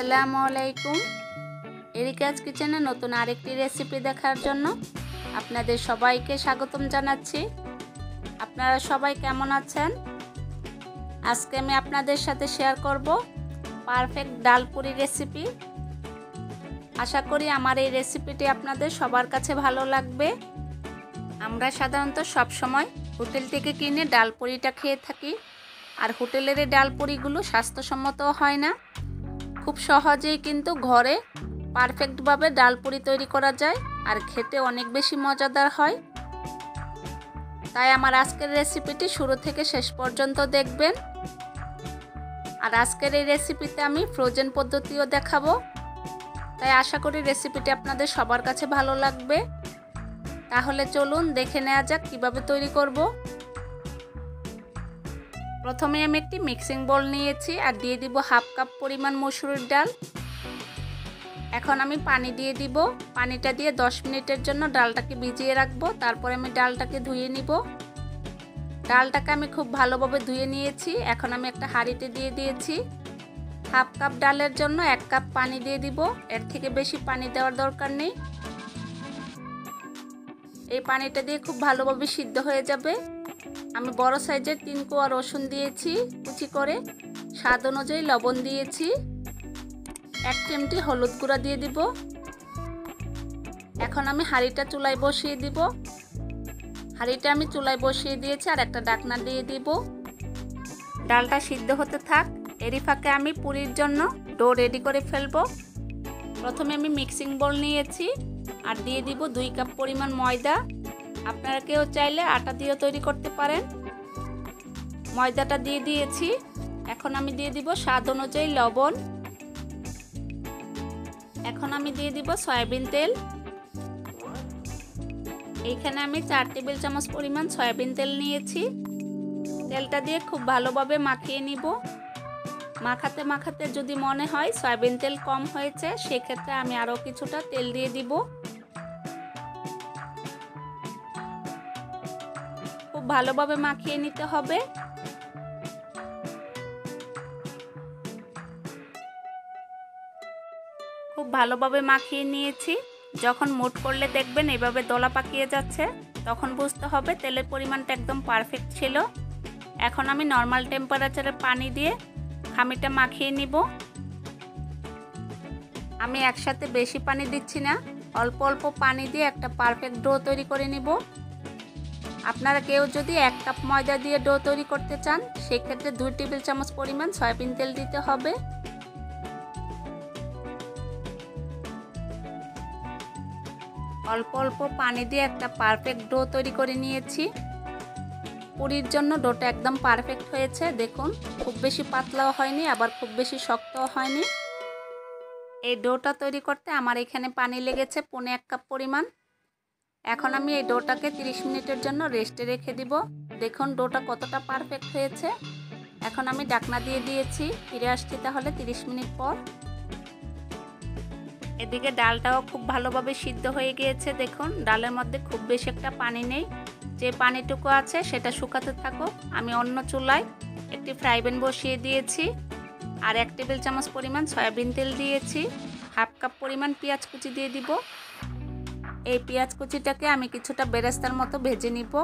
আসসালামু আলাইকুম। এরিকাজ কিচেনে নতুন আরেকটি রেসিপি দেখার জন্য আপনাদের সবাইকে স্বাগতম জানাচ্ছি। আপনারা সবাই কেমন আছেন? আজকে আমি আপনাদের সাথে শেয়ার করব পারফেক্ট ডাল পুরি রেসিপি। আশা করি আমার এই রেসিপিটি আপনাদের সবার কাছে ভালো লাগবে। আমরা সাধারণত সব সময় হোটেল থেকে কিনে ডাল পুরিটা খেয়ে থাকি, আর হোটেলের এই ডাল পুরিগুলো স্বাস্থ্যসম্মত হয় না। খুব সহজেই কিন্তু ঘরে পারফেক্টভাবে ডাল পুরি তৈরি করা যায়, আর খেতে অনেক বেশি মজাদার হয়। তাই আমার আজকের রেসিপিটি শুরু থেকে শেষ পর্যন্ত দেখবেন। আর আজকের এই রেসিপিতে আমি ফ্রোজেন পদ্ধতিও দেখাবো, তাই আশা করি রেসিপিটি আপনাদের সবার কাছে ভালো লাগবে। তাহলে চলুন দেখে নেওয়া যাক কিভাবে তৈরি করব। প্রথমে আমি একটি মিক্সিং বোল নিয়েছি আর দিয়ে দিব হাফ কাপ পরিমাণ মসুরের ডাল। এখন আমি পানি দিয়ে দিব। পানিটা দিয়ে 10 মিনিটের জন্য ডালটাকে ভিজিয়ে রাখবো। তারপরে আমি ডালটাকে ধুয়ে নিব। ডালটাকে আমি খুব ভালোভাবে ধুয়ে নিয়েছি। এখন আমি একটা হাঁড়িতে দিয়ে দিয়েছি। হাফ কাপ ডালের জন্য 1 কাপ পানি দিয়ে দিব। এর থেকে বেশি পানি দেওয়ার দরকার নেই। এই পানিটা দিয়ে খুব ভালোভাবে সিদ্ধ হয়ে যাবে। আমি বড় সাইজের 3 কোয়া রসুন দিয়েছি কুচি করে। স্বাদ অনুযায়ী লবণ দিয়েছি। 1 চিমটি হলুদ গুঁড়া দিয়ে দিব। এখন আমি হাঁড়িটা চুলায় বসিয়ে দিব। হাঁড়িটা আমি চুলায় বসিয়ে দিয়েছি আর একটা ঢাকনা দিয়ে দিব। ডালটা সিদ্ধ হতে থাক। এরই ফাঁকে আমি পুরির জন্য ডো রেডি করে ফেলবো। প্রথমে আমি মিক্সিং বোল নিয়েছি আর দিয়ে দিব 2 কাপ পরিমাণ ময়দা। আপনারা কেউ চাইলে আটা দিয়েও তৈরি করতে পারেন। ময়দাটা দিয়ে দিয়েছি। এখন আমি দিয়ে দিব স্বাদ অনুযায়ী লবণ। এখন আমি দিয়ে দিব সয়াবিন তেল। এইখানে আমি 4 টেবিল চামচ পরিমাণ সয়াবিন তেল নিয়েছি। তেলটা দিয়ে খুব ভালোভাবে মাখিয়ে নিব। মাখাতে মাখাতে যদি মনে হয় সয়াবিন তেল কম হয়েছে, সেক্ষেত্রে আমি আরও কিছুটা তেল দিয়ে দিব। খুব ভালোভাবে মাখিয়ে নিতে হবে। খুব ভালোভাবে মাখিয়ে নিয়েছি। যখন মুঠ করলে দেখবেন এভাবে দলা পাকিয়ে যাচ্ছে, তখন বুঝতে হবে তেলের পরিমাণটা একদম পারফেক্ট ছিল। এখন আমি নর্মাল টেম্পারেচারে পানি দিয়ে খামিটা মাখিয়ে নিব। আমি একসাথে বেশি পানি দিচ্ছি না, অল্প অল্প পানি দিয়ে একটা পারফেক্ট ডো তৈরি করে নিব। আপনারা কেউ যদি 1 কাপ ময়দা দিয়ে ডো তৈরি করতে চান, সেক্ষেত্রে 2 টেবিল চামচ পরিমাণ সয়াবিন তেল দিতে হবে। অল্প অল্প পানি দিয়ে একটা পারফেক্ট ডো তৈরি করে নিয়েছি। পুরির জন্য ডোটা একদম পারফেক্ট হয়েছে। দেখুন, খুব বেশি পাতলাও হয়নি, আবার খুব বেশি শক্তও হয়নি। এই ডোটা তৈরি করতে আমার এখানে পানি লেগেছে 1.25 কাপ পরিমাণ। এখন আমি এই ডোটাকে 30 মিনিটের জন্য রেস্টে রেখে দিব। দেখুন ডোটা কতটা পারফেক্ট হয়েছে। এখন আমি ঢাকনা দিয়ে দিয়েছি। ফিরে আসছি তাহলে 30 মিনিট পর। এদিকে ডালটাও খুব ভালোভাবে সিদ্ধ হয়ে গিয়েছে। দেখুন ডালের মধ্যে খুব বেশি একটা পানি নেই। যে পানিটুকু আছে সেটা শুকাতে থাকুক। আমি অন্য চুলায় একটি ফ্রাই প্যান বসিয়ে দিয়েছি আর 1 টেবিল চামচ পরিমাণ সয়াবিন তেল দিয়েছি। হাফ কাপ পরিমাণ পেঁয়াজ কুচি দিয়ে দিব। এই পেঁয়াজ কুচিটাকে আমি কিছুটা বেরেস্তার মতো ভেজে নিব।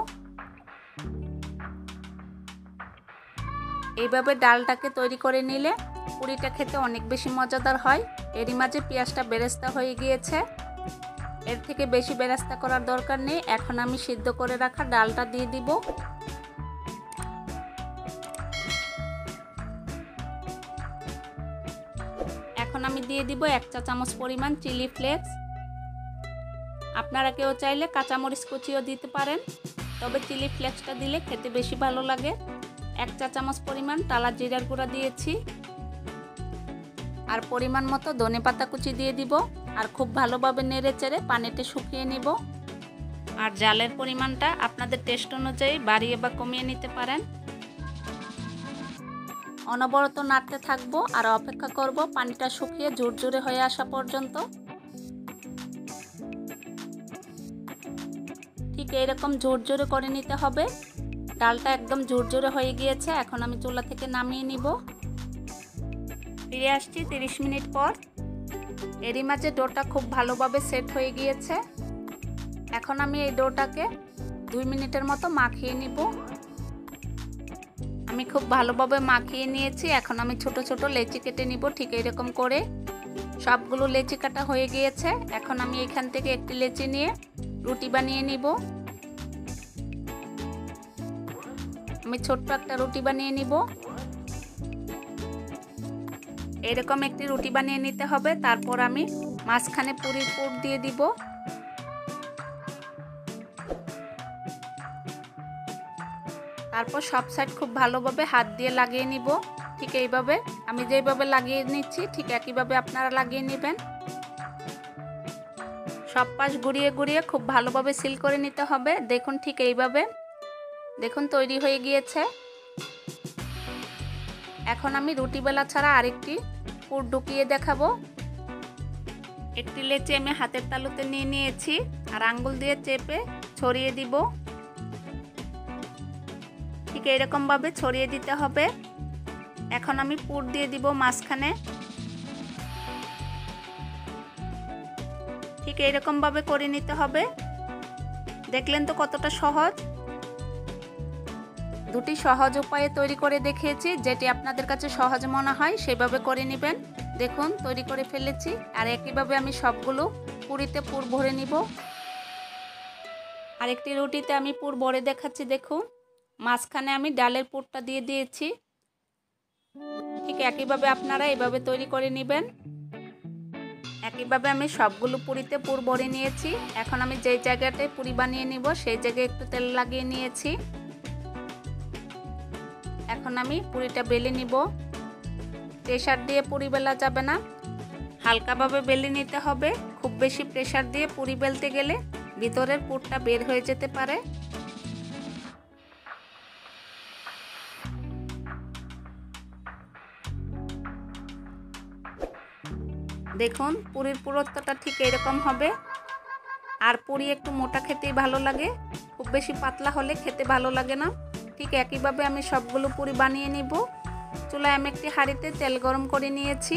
এইভাবে ডালটাকে তৈরি করে নিলে পুরিটা খেতে অনেক বেশি মজাদার হয়। এরই মাঝে পেঁয়াজটা বেরেস্তা হয়ে গিয়েছে। এর থেকে বেশি বেরেস্তা করার দরকার নেই। এখন আমি সিদ্ধ করে রাখা ডালটা দিয়ে দিব। এখন আমি দিয়ে দিব 1 চা চামচ পরিমাণ চিলি ফ্লেক্স। আপনারা কেউ চাইলে কাঁচামরিচ কুচিও দিতে পারেন, তবে চিলি ফ্লেক্সটা দিলে খেতে বেশি ভালো লাগে। 1 চা চামচ পরিমাণ টালা জিরার গুঁড়া দিয়েছি আর পরিমাণ মতো ধনেপাতা কুচি দিয়ে দিব। আর খুব ভালোভাবে নেড়ে চেড়ে পানিতে শুকিয়ে নিব। আর জালের পরিমাণটা আপনাদের টেস্ট অনুযায়ী বাড়িয়ে বা কমিয়ে নিতে পারেন। অনবরত নাড়তে থাকবো আর অপেক্ষা করব পানিটা শুকিয়ে ঝুরঝুরে হয়ে আসা পর্যন্ত। ঠিক এইরকম ঝুরঝুরে করে নিতে হবে। ডালটা একদম ঝুরঝুরে হয়ে গিয়েছে। এখন আমি চুলা থেকে নামিয়ে নিব। ফিরে আসছি 30 মিনিট পর। এরই মাঝে ডোটা খুব ভালোভাবে সেট হয়ে গিয়েছে। এখন আমি এই ডোটাকে 2 মিনিটের মতো মাখিয়ে নিব। আমি খুব ভালোভাবে মাখিয়ে নিয়েছি। এখন আমি ছোট ছোট লেচি কেটে নিব ঠিক এরকম করে। সবগুলো লেচি কাটা হয়ে গিয়েছে। এখন আমি এখান থেকে একটি লেচি নিয়ে রুটি বানিয়ে নিব। আমি ছোট্ট একটা রুটি বানিয়ে নিব। এরকম একটি রুটি বানিয়ে নিতে হবে। তারপর আমি মাঝখানে পুরির পুর দিয়ে দিব। তারপর সব সাইড খুব ভালোভাবে হাত দিয়ে লাগিয়ে নিব। ঠিক এইভাবে আমি যেভাবে লাগিয়ে নিচ্ছি ঠিক একইভাবে আপনারা লাগিয়ে নেবেন। সব পাশ ঘুরিয়ে ঘুরিয়ে খুব ভালোভাবে সিল করে নিতে হবে। দেখুন ঠিক এইভাবে দেখুন তৈরি হয়ে গিয়েছে। এখন আমি রুটি বেলা ছাড়া আরেকটি পুর ঢুকিয়ে দেখাবো। একটি লেচি আমি হাতের তালুতে নিয়ে নিয়েছি আর আঙ্গুল দিয়ে চেপে ছড়িয়ে দিব। ঠিক এরকম ভাবে ছড়িয়ে দিতে হবে। এখন আমি পুর দিয়ে দিব মাঝখানে। ঠিক এরকম ভাবে করে নিতে হবে। দেখলেন তো কতটা সহজ। দুটি সহজ উপায়ে তৈরি করে দেখিয়েছি, যেটি আপনাদের কাছে সহজ মনে হয় সেভাবে করে নেবেন। দেখুন তৈরি করে ফেলেছি। আর একইভাবে আমি সবগুলো পুরিতে পুর ভরে নিব। আরেকটি রুটিতে আমি পুর ভরে দেখাচ্ছি। দেখুন মাঝখানে আমি ডালের পুরটা দিয়ে দিয়েছি। ঠিক একইভাবে আপনারা এভাবে তৈরি করে নেবেন। একইভাবে আমি সবগুলো পুরিতে পুর ভরে নিয়েছি। এখন আমি যেই জায়গাটায় পুরি বানিয়ে নিব সেই জায়গায় একটু তেল লাগিয়ে নিয়েছি। এখন আমি পুরিটা বেলে নিব। প্রেসার দিয়ে পুরি বেলা যাবে না, হালকাভাবে বেলে নিতে হবে। খুব বেশি প্রেসার দিয়ে পুরি বেলতে গেলে ভিতরের পুরটা বের হয়ে যেতে পারে। দেখুন পুরির পুরুত্বটা ঠিক এরকম হবে। আর পুরি একটু মোটা খেতেই ভালো লাগে, খুব বেশি পাতলা হলে খেতে ভালো লাগে না। ঠিক একইভাবে আমি সবগুলো পুরি বানিয়ে নিব। চুলায় আমি একটি হাঁড়িতে তেল গরম করে নিয়েছি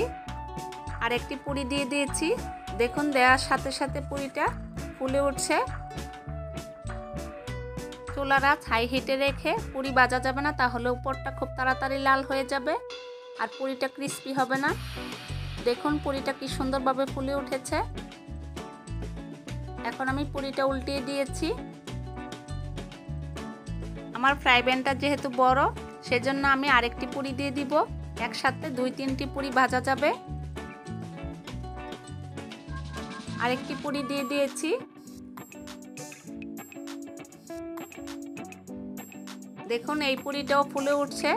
আর একটি পুরি দিয়ে দিয়েছি। দেখুন দেওয়ার সাথে সাথে পুরিটা ফুলে উঠছে। চুলার আঁচ হাই হিটে রেখে পুরি ভাজা যাবে না, তাহলে উপরটা খুব তাড়াতাড়ি লাল হয়ে যাবে আর পুরিটা ক্রিস্পি হবে না। দেখুন পুরিটা কি সুন্দরভাবে ফুলে উঠেছে। এখন আমি পুরিটা উল্টিয়ে দিয়েছি। আমার ফ্রাই প্যানটা যেহেতু বড় সেজন্য আমি আরেকটি পুরি দিয়ে দিব। একসাথে 2-3টি পুরি ভাজা যাবে। আরেকটি পুরি দিয়ে দিয়েছি। দেখুন এই পুরিটাও ফুলে উঠছে।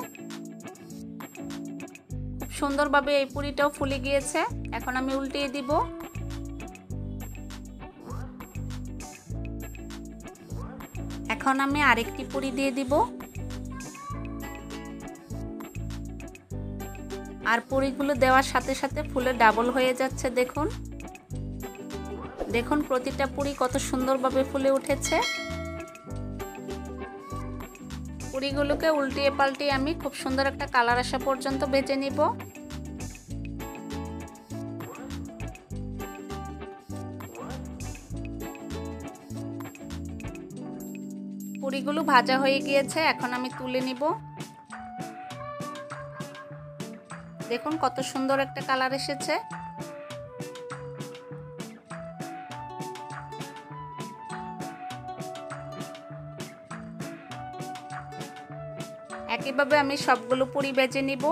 খুব সুন্দরভাবে এই পুরিটাও ফুলে গিয়েছে। এখন আমি উল্টিয়ে দিব। এখন আমি আরেকটি পুরি দিয়ে দিব। আর পুরিগুলো দেওয়ার সাথে সাথে ফুলে ডাবল হয়ে যাচ্ছে। দেখুন দেখুন প্রতিটা পুরি কত সুন্দরভাবে ফুলে উঠেছে। পুরিগুলোকে উল্টিয়ে পাল্টিয়ে আমি খুব সুন্দর একটা কালার আসা পর্যন্ত ভেজে নিব। পুরিগুলো ভাজা হয়ে গিয়েছে। এখন আমি তুলে নিব। দেখুন কত সুন্দর একটা কালার এসেছে। একইভাবে আমি সবগুলো পুরি ভেজে নিব।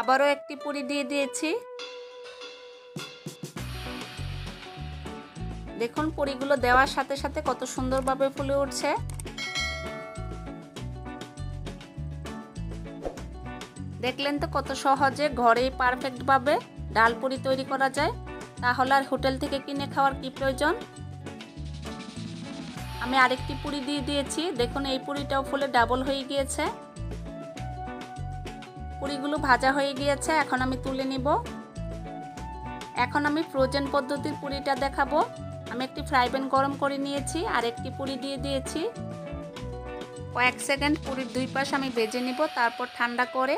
আবারও একটি পুরি দিয়ে দিয়েছি। দেখুন পুরিগুলো দেওয়ার সাথে সাথে কত সুন্দরভাবে ফুলে উঠছে। দেখলেন তো কত সহজে ঘরেই পারফেক্টভাবে ডাল পুরি তৈরি করা যায়। তাহলে আর হোটেল থেকে কিনে খাওয়ার কি প্রয়োজন। আমি আরেকটি পুরি দিয়ে দিয়েছি। দেখুন এই পুরিটাও ফুলে ডাবল হয়ে গিয়েছে। পুরিগুলো ভাজা হয়ে গিয়েছে। এখন আমি তুলে নিব। এখন আমি ফ্রোজেন পদ্ধতির পুরিটা দেখাবো। আমি একটি ফ্রাই প্যান গরম করে নিয়েছি আর একটি পুরি দিয়ে দিয়েছি। কয়েক সেকেন্ড পুরির দুই পাশ আমি ভেজে নিব। তারপর ঠান্ডা করে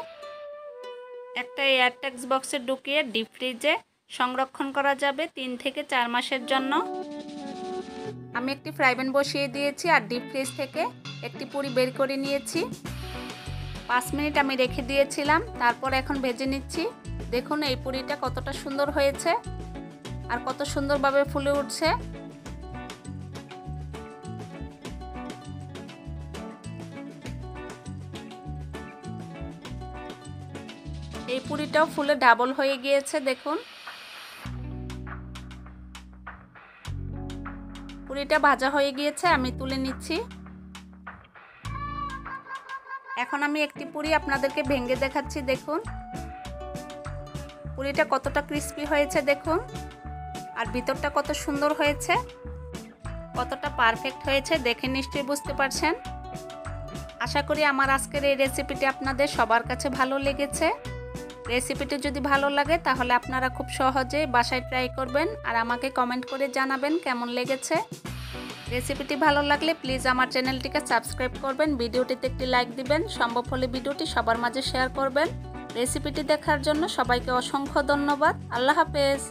একটা এয়ারটাক্স বক্সে ঢুকিয়ে ডিপ ফ্রিজে সংরক্ষণ করা যাবে 3 থেকে 4 মাসের জন্য। আমি একটি ফ্রাই প্যান বসিয়ে দিয়েছি আর ডিপ ফ্রিজ থেকে একটি পুরি বের করে নিয়েছি। 5 মিনিট আমি রেখে দিয়েছিলাম, তারপর এখন ভেজে নিচ্ছি। দেখুন এই পুরিটা কতটা সুন্দর হয়েছে আর কত সুন্দরভাবে ফুলে উঠছে। এই পুরিটাও ফুলে ডাবল হয়ে গিয়েছে। দেখুন পুরিটা ভাজা হয়ে গিয়েছে, আমি তুলে নিচ্ছি। এখন আমি একটি পুরি আপনাদেরকে ভেঙে দেখাচ্ছি। দেখুন পুরিটা কতটা ক্রিস্পি হয়েছে দেখুন, আর ভিতরটা কত সুন্দর হয়েছে, কতটা পারফেক্ট হয়েছে দেখে নিশ্চয়ই বুঝতে পারছেন। আশা করি আমার আজকের এই রেসিপিটি আপনাদের সবার কাছে ভালো লেগেছে। রেসিপিটি যদি ভালো লাগে তাহলে আপনারা খুব সহজেই বাসায় ট্রাই করবেন আর আমাকে কমেন্ট করে জানাবেন কেমন লেগেছে। রেসিপিটি ভালো লাগলে প্লিজ আমার চ্যানেলটিকে সাবস্ক্রাইব করবেন, ভিডিওটিতে একটি লাইক দিবেন, সম্ভব হলে ভিডিওটি সবার মাঝে শেয়ার করবেন। রেসিপিটি দেখার জন্য সবাইকে অসংখ্য ধন্যবাদ। আল্লাহ হাফেজ।